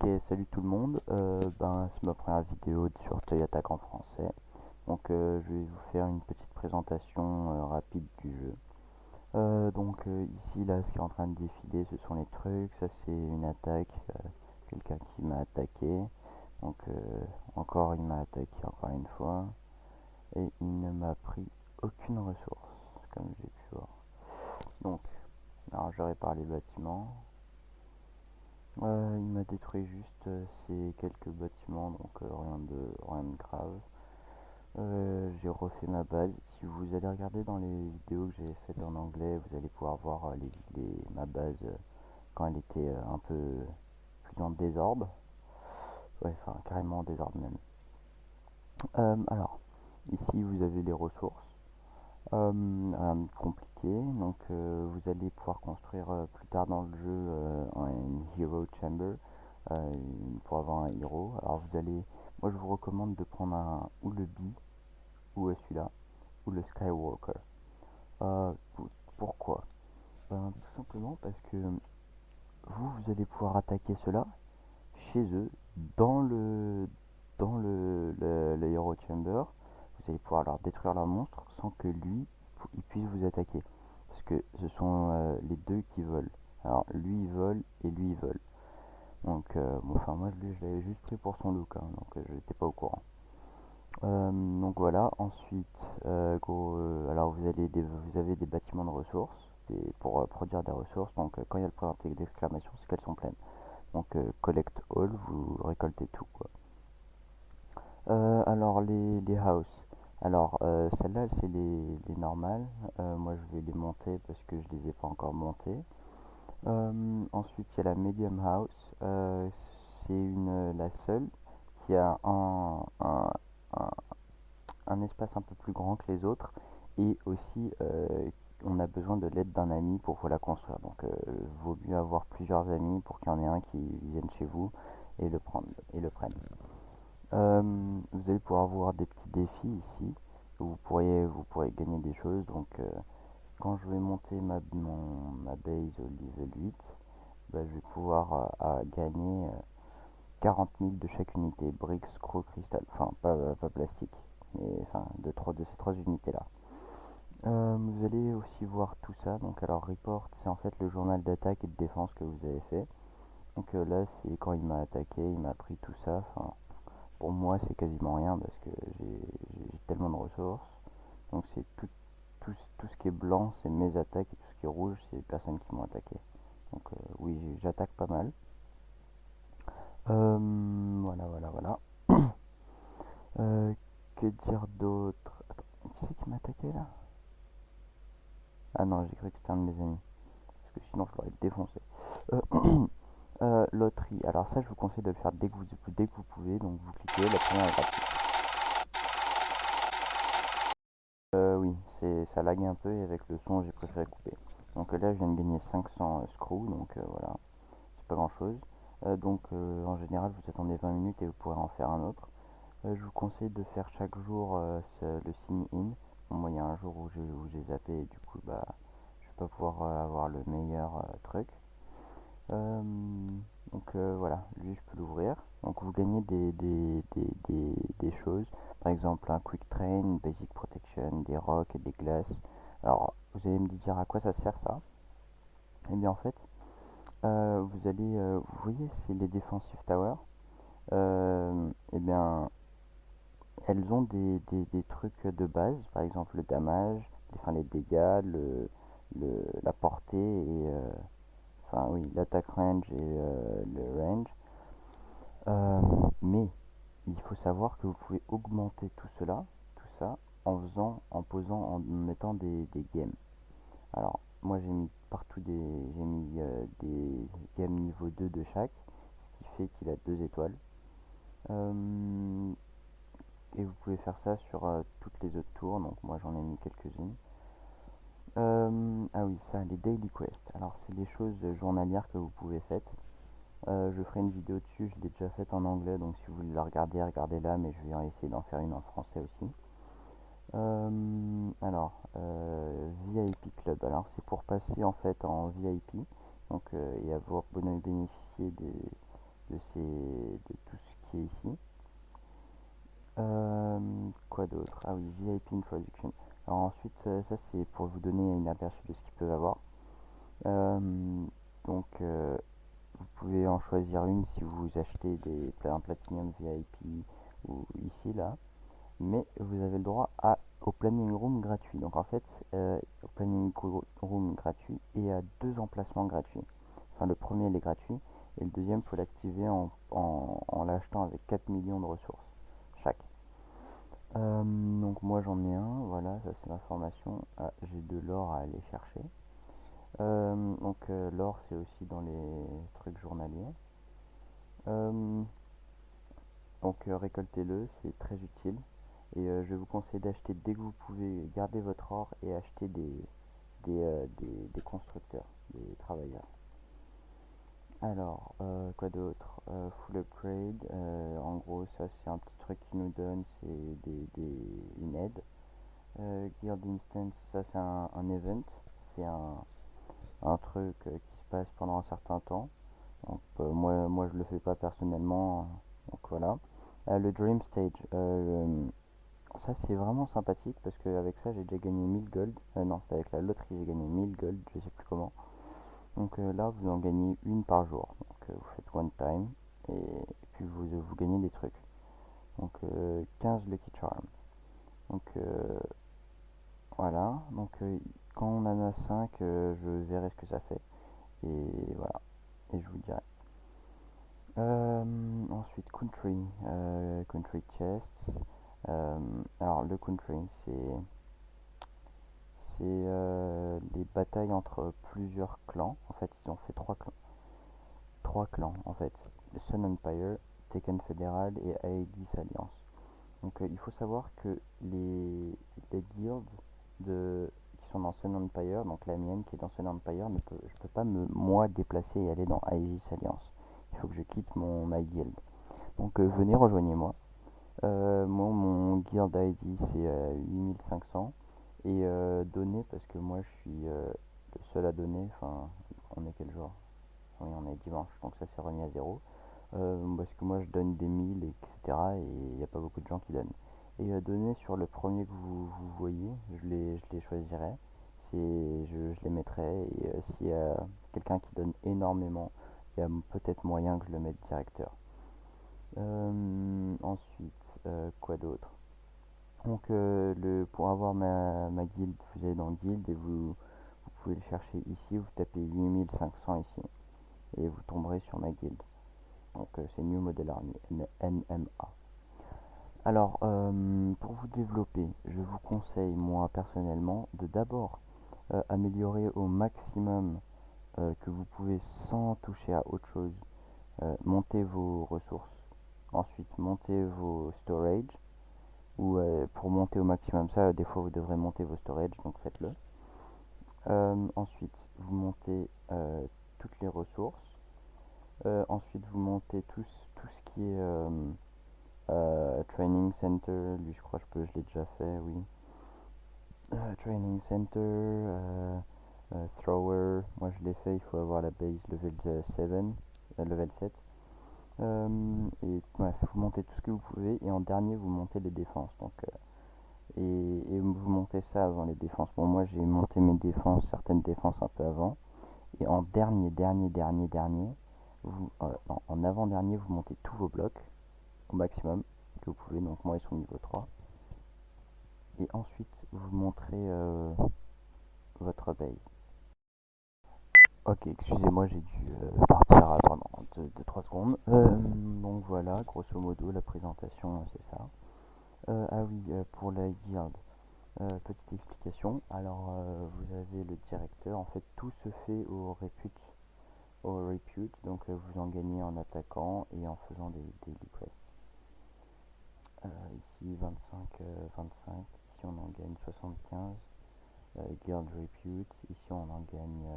Ok, salut tout le monde. C'est ma première vidéo sur Toy Attack en français. Donc, je vais vous faire une petite présentation rapide du jeu. Ici, là, ce qui est en train de défiler, ce sont les trucs. Ça, c'est une attaque. Quelqu'un qui m'a attaqué. Donc, encore, il m'a attaqué encore une fois. Et il ne m'a pris aucune ressource, comme j'ai pu voir. Donc, alors, je répare les bâtiments. Il m'a détruit juste ces quelques bâtiments, donc rien de grave. J'ai refait ma base. Si vous allez regarder dans les vidéos que j'ai faites en anglais, vous allez pouvoir voir ma base quand elle était un peu plus en désordre. Ouais, enfin carrément en désordre même. Alors, ici vous avez les ressources. Rien de compliqué. Donc vous allez pouvoir construire plus tard dans le jeu une Hero Chamber pour avoir un héros. Alors moi je vous recommande de prendre ou le Bee ou celui-là ou le Skywalker. Euh, Pourquoi? Tout simplement parce que vous allez pouvoir attaquer cela chez eux dans le Hero Chamber. Vous allez pouvoir leur détruire leur monstre sans que lui il puisse vous attaquer. Parce que ce sont les deux qui volent. Alors lui il vole et lui il vole. Donc moi lui je l'avais juste pris pour son look, hein, donc je n'étais pas au courant. Donc voilà, ensuite alors vous avez des bâtiments de ressources pour produire des ressources. Donc quand il y a le point d'exclamation, c'est qu'elles sont pleines. Donc collect all, vous récoltez tout quoi. Alors les house. Alors celles-là c'est les normales. Moi je vais les monter parce que je les ai pas encore montées. Ensuite il y a la medium house. C'est la seule qui a un- un espace un peu plus grand que les autres et aussi on a besoin de l'aide d'un ami pour la construire. Donc vaut mieux avoir plusieurs amis pour qu'il y en ait un qui vienne chez vous et le prenne. Vous allez pouvoir avoir des petits défis ici. Vous pourrez gagner des choses. Donc, quand je vais monter ma base au level 8, je vais pouvoir gagner 40 000 de chaque unité. Briques, screw, cristal. Enfin, pas plastique. Mais enfin, de ces trois unités-là. Vous allez aussi voir tout ça. Donc, alors, report, c'est en fait le journal d'attaque et de défense que vous avez fait. Donc là, c'est quand il m'a attaqué, il m'a pris tout ça. Enfin, pour moi, c'est quasiment rien parce que j'ai tellement de ressources. Donc c'est tout ce qui est blanc, c'est mes attaques, et tout ce qui est rouge, c'est les personnes qui m'ont attaqué. Donc oui, j'attaque pas mal. Voilà. Euh, que dire d'autre? Attends, qui c'est qui m'a attaqué là? Ah non, j'ai cru que c'était un de mes amis. Parce que sinon, je l'aurais défoncé. Loterie. Alors ça, je vous conseille de le faire dès que vous pouvez. Donc vous cliquez, la première est gratuite. Oui, ça lague un peu et avec le son, j'ai préféré couper. Donc là, je viens de gagner 500 screws, donc voilà, c'est pas grand chose. En général, vous attendez 20 minutes et vous pourrez en faire un autre. Je vous conseille de faire chaque jour le sign in. Bon, moi, il y a un jour où j'ai zappé et du coup, je vais pas pouvoir avoir le meilleur truc. Euh, voilà, lui je peux l'ouvrir. Donc vous gagnez des choses, par exemple un quick train, une basic protection, des rocs et des glaces. Alors vous allez me dire à quoi ça sert ça? Et bien en fait, vous voyez c'est les defensive towers. Et bien elles ont des trucs de base, par exemple le damage, les dégâts, la portée et enfin oui l'attaque range et le range. Euh, mais il faut savoir que vous pouvez augmenter tout ça, en posant, en mettant des games. Alors, moi j'ai mis des games niveau 2 de chaque, ce qui fait qu'il a 2 étoiles. Euh, et vous pouvez faire ça sur toutes les autres tours, donc moi j'en ai mis quelques-unes. Ah oui, ça, les daily quests. Alors, c'est des choses journalières que vous pouvez faire. Je ferai une vidéo dessus, je l'ai déjà faite en anglais, donc si vous voulez la regarder, regardez-la, mais je vais essayer d'en faire une en français aussi. VIP Club, alors c'est pour passer en fait en VIP, donc et avoir bénéficier de tout ce qui est ici. Quoi d'autre? Ah oui, VIP Introduction. Alors ensuite, ça c'est pour vous donner une aperçu de ce qu'ils peuvent avoir. Donc, vous pouvez en choisir une si vous achetez un Platinum VIP ou ici, là. Mais vous avez le droit au Planning Room gratuit. Donc en fait, au Planning Room gratuit et à 2 emplacements gratuits. Enfin, le premier, il est gratuit. Et le deuxième, il faut l'activer en l'achetant avec 4 millions de ressources chaque. Donc moi j'en ai un, voilà, ça c'est l'information. Ah, j'ai de l'or à aller chercher. L'or c'est aussi dans les trucs journaliers. Euh, Récoltez-le, c'est très utile. Et je vous conseille d'acheter dès que vous pouvez, garder votre or et acheter des constructeurs, des travailleurs. Alors, quoi d'autre? Full upgrade, en gros ça c'est un petit truc qui nous donne, c'est une aide. Guild Instance, ça c'est un event, c'est un truc qui se passe pendant un certain temps. Donc, moi je le fais pas personnellement, donc voilà. Le Dream Stage, ça c'est vraiment sympathique parce qu'avec ça j'ai déjà gagné 1000 gold. Non, c'était avec la loterie j'ai gagné 1000 gold, je sais plus comment. Donc là vous en gagnez une par jour. Donc vous faites one time et puis vous gagnez des trucs. Donc 15 Lucky Charms. Donc voilà, donc quand on en a 5, je verrai ce que ça fait. Et voilà, et je vous dirai. Ensuite, country chests. Alors, le country, c'est les batailles entre plusieurs clans. En fait, ils ont fait trois clans en fait. Le Sun Empire, Tekken Fédéral et Aegis Alliance. Donc il faut savoir que les guilds qui sont dans Sun Empire, donc la mienne qui est dans Sun Empire, je peux pas moi déplacer et aller dans Aegis Alliance. Il faut que je quitte ma guild. Donc venez, rejoignez-moi. Moi, mon guild ID c'est 8500. Et donner, parce que moi je suis le seul à donner, enfin, on est quel jour? Oui, on est dimanche, donc ça s'est remis à zéro. Parce que moi je donne des 1000, etc. Et il n'y a pas beaucoup de gens qui donnent. Et donner sur le premier que vous voyez, je les choisirai. Je les mettrai. Et s'il y a quelqu'un qui donne énormément, il y a peut-être moyen que je le mette directeur. Ensuite, quoi d'autre? Donc, pour avoir ma guilde, vous allez dans guild et vous pouvez le chercher ici. Vous tapez 8500 ici et vous tomberez sur ma guilde. Donc c'est New Model Army, NMA. Alors, pour vous développer, je vous conseille, moi personnellement, de d'abord améliorer au maximum que vous pouvez sans toucher à autre chose. Monter vos ressources. Ensuite, monter vos storage. Ou pour monter au maximum ça, des fois vous devrez monter vos storage, donc faites-le. Ensuite, vous montez toutes les ressources. Ensuite, vous montez tout ce qui est Training Center, lui je crois je l'ai déjà fait, oui. Training Center, Thrower, moi je l'ai fait, il faut avoir la base level 7, level 7. Et bref, vous montez tout ce que vous pouvez et en dernier vous montez les défenses. Donc, et vous montez ça avant les défenses. Bon, moi j'ai monté mes défenses, certaines défenses un peu avant. Et en dernier, en avant-dernier, vous montez tous vos blocs au maximum que vous pouvez. Donc moi ils sont niveau 3. Et ensuite vous montrez votre base. Ok, excusez-moi, j'ai dû partir pendant 2-3 secondes. Donc voilà, grosso modo, la présentation, c'est ça. Ah oui, pour la guilde, petite explication. Alors, vous avez le directeur. En fait, tout se fait au repute. Donc, vous en gagnez en attaquant et en faisant des daily quests. Ici, 25. Ici, on en gagne 75. Guild Repute. Ici, on en gagne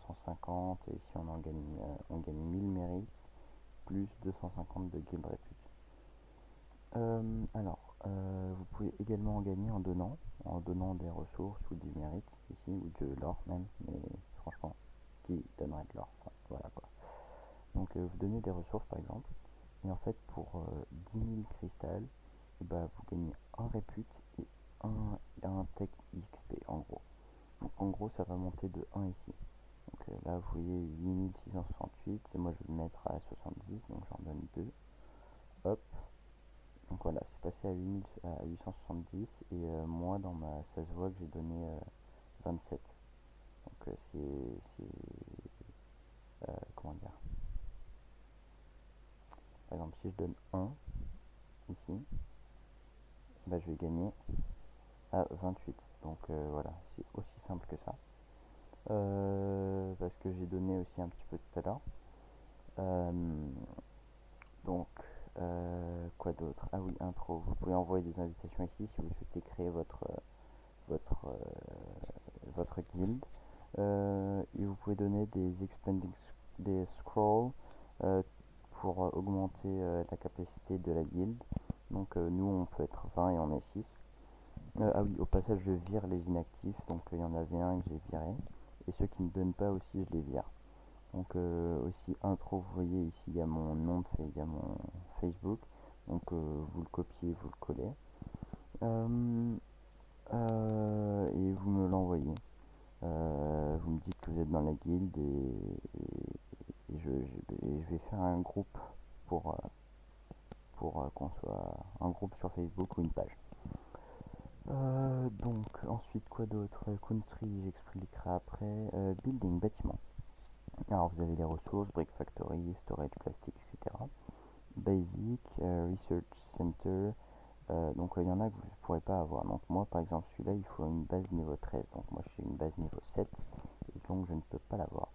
150. Et ici, on gagne 1000 mérites plus 250 de Guild Repute. Vous pouvez également en gagner en donnant des ressources ou du mérite ici, ou de l'or même, mais franchement, qui donnerait de l'or, enfin, voilà quoi. Donc vous donnez des ressources par exemple, et en fait pour 10 000 cristal, et bah, vous gagnez un répute et un tech XP en gros. Donc en gros ça va monter de 1 ici. Donc là vous voyez 8668 et moi je vais le mettre à 70, donc j'en donne 2. Hop, donc voilà, c'est passé à 870 et moi ça se voit que j'ai donné 27. Donc comment dire, par exemple si je donne 1 ici, bah, je vais gagner à 28. Donc voilà, c'est aussi simple que ça. Parce que j'ai donné aussi un petit peu tout à l'heure. Euh, donc, quoi d'autre? Ah oui, intro. Vous pouvez envoyer des invitations ici si vous souhaitez créer votre, votre guild. Et vous pouvez donner des scrolls pour augmenter la capacité de la guild. Donc nous on peut être 20 et on est 6. Ah oui, au passage je vire les inactifs, donc il y en avait un que j'ai viré. Et ceux qui ne donnent pas aussi je les vire. Donc aussi intro, vous voyez ici il y a mon nom, il y a mon Facebook. Donc vous le copiez, vous le collez. Et vous me l'envoyez. Vous me dites que vous êtes dans la guilde et je vais faire un groupe pour, qu'on soit un groupe sur Facebook ou une page. Donc ensuite quoi d'autre? Country j'expliquerai après. Building, bâtiment. Alors vous avez les ressources, Brick Factory, Storage, Plastic, etc. Basic, Research Center. Donc il y en a que vous ne pourrez pas avoir. Donc moi par exemple celui-là il faut une base niveau 13. Donc moi j'ai une base niveau 7 et donc je ne peux pas l'avoir.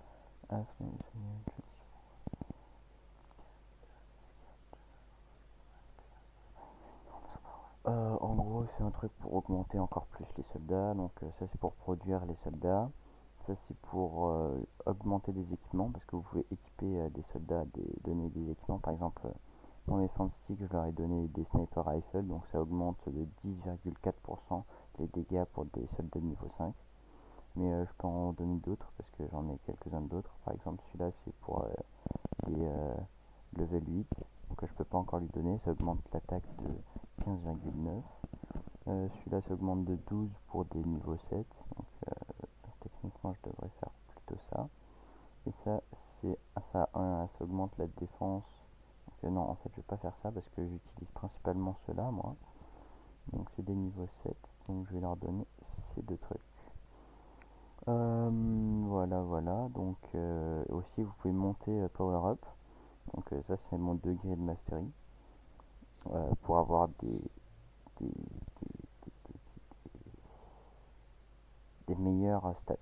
En gros, c'est un truc pour augmenter encore plus les soldats. Donc, ça, c'est pour produire les soldats. Ça, c'est pour augmenter des équipements parce que vous pouvez équiper des soldats, donner des équipements. Par exemple, dans les fanstick, je leur ai donné des sniper rifles. Donc, ça augmente de 10,4% les dégâts pour des soldats de niveau 5. Mais je peux en donner d'autres parce que j'en ai quelques-uns d'autres. Par exemple, celui-là, c'est pour les level 8. Donc, je peux pas encore lui donner. Ça augmente l'attaque de 15,9. Celui-là ça augmente de 12 pour des niveaux 7. Donc techniquement je devrais faire plutôt ça. Et ça ça augmente la défense. Donc, non en fait je vais pas faire ça parce que j'utilise principalement ceux-là moi. Donc c'est des niveaux 7. Donc je vais leur donner ces deux trucs. Voilà. Donc aussi vous pouvez monter Power Up. Donc ça c'est mon degré de mastery. Pour avoir des, des meilleures stats.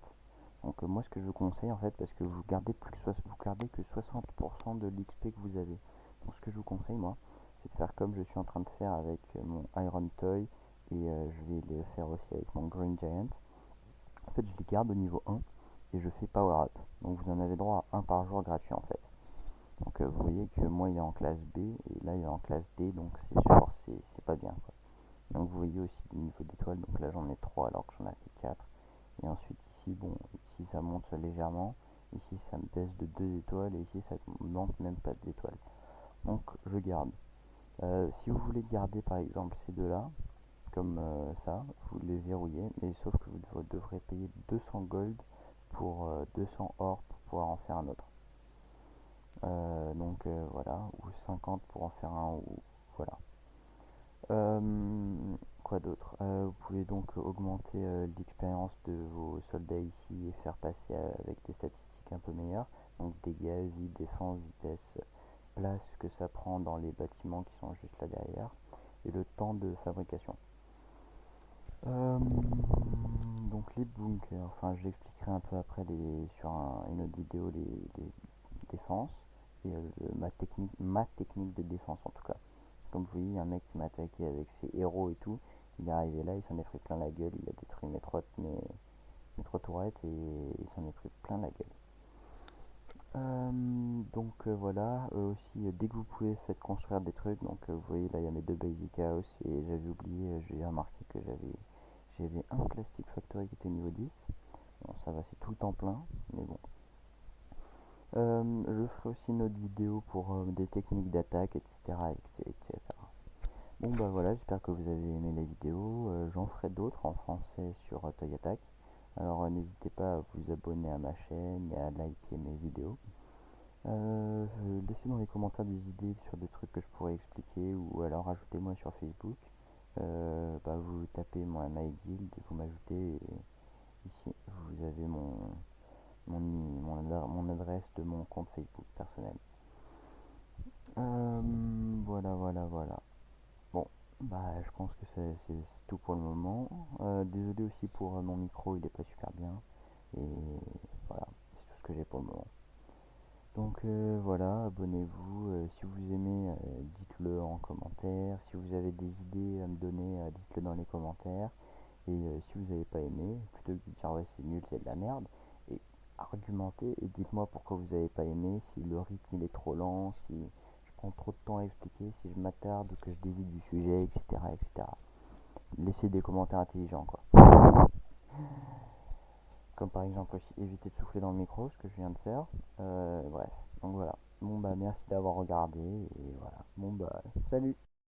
Donc moi ce que je vous conseille en fait, parce que vous gardez que 60% de l'XP que vous avez. Donc ce que je vous conseille moi, c'est de faire comme je suis en train de faire avec mon Iron Toy et je vais le faire aussi avec mon Green Giant. En fait je les garde au niveau 1 et je fais Power Up. Donc vous en avez droit à un par jour gratuit en fait. Donc vous voyez que moi il est en classe B et là il est en classe D, donc c'est sûr c'est pas bien quoi. Donc vous voyez aussi le niveau d'étoiles, donc là j'en ai 3 alors que j'en avais 4. Et ensuite ici, bon, ici ça monte légèrement, ici ça me baisse de 2 étoiles et ici ça monte même pas d'étoiles. Donc je garde. Si vous voulez garder par exemple ces deux-là, comme ça, vous les verrouillez, mais sauf que vous devrez payer 200 gold pour 200 or pour pouvoir en faire un autre. Donc voilà, ou 50 pour en faire un, ou voilà. Quoi d'autre? Vous pouvez donc augmenter l'expérience de vos soldats ici et faire passer avec des statistiques un peu meilleures. Donc dégâts, vie, défense, vitesse, place que ça prend dans les bâtiments qui sont juste là derrière. Et le temps de fabrication. Donc les bunkers, enfin j'expliquerai un peu après sur une autre vidéo les défenses et ma technique de défense en tout cas. Comme vous voyez, il y a un mec qui m'a attaqué avec ses héros et tout. Il est arrivé là, il s'en est pris plein la gueule. Il a détruit mes trois tourettes et il s'en est pris plein la gueule. Donc voilà, aussi dès que vous pouvez faites construire des trucs. Donc vous voyez là il y a mes deux basic house et j'avais oublié, j'ai remarqué que j'avais un plastic factory qui était niveau 10. Bon ça va, c'est tout le temps plein, mais bon. Je ferai aussi une autre vidéo pour des techniques d'attaque, etc., etc. Bon bah voilà, j'espère que vous avez aimé la vidéo. J'en ferai d'autres en français sur Toy Attack. Alors n'hésitez pas à vous abonner à ma chaîne et à liker mes vidéos. Laissez dans les commentaires des idées sur des trucs que je pourrais expliquer ou alors ajoutez-moi sur Facebook. Vous tapez mon MyGuild et vous m'ajoutez. Ici, vous avez mon adresse de mon compte Facebook personnel. Voilà. Bon, je pense que c'est tout pour le moment. Désolé aussi pour mon micro, il est pas super bien. Et voilà, c'est tout ce que j'ai pour le moment. Donc voilà, abonnez-vous. Si vous aimez, dites-le en commentaire. Si vous avez des idées à me donner, dites-le dans les commentaires. Et si vous n'avez pas aimé, plutôt que de dire ouais c'est nul, c'est de la merde, et argumentez et dites-moi pourquoi vous n'avez pas aimé, si le rythme il est trop lent, si je prends trop de temps à expliquer, si je m'attarde ou que je dévie du sujet, etc. etc. Laissez des commentaires intelligents quoi. Comme par exemple aussi éviter de souffler dans le micro, ce que je viens de faire. Bref, donc voilà. Bon bah merci d'avoir regardé et voilà. Bon bah salut.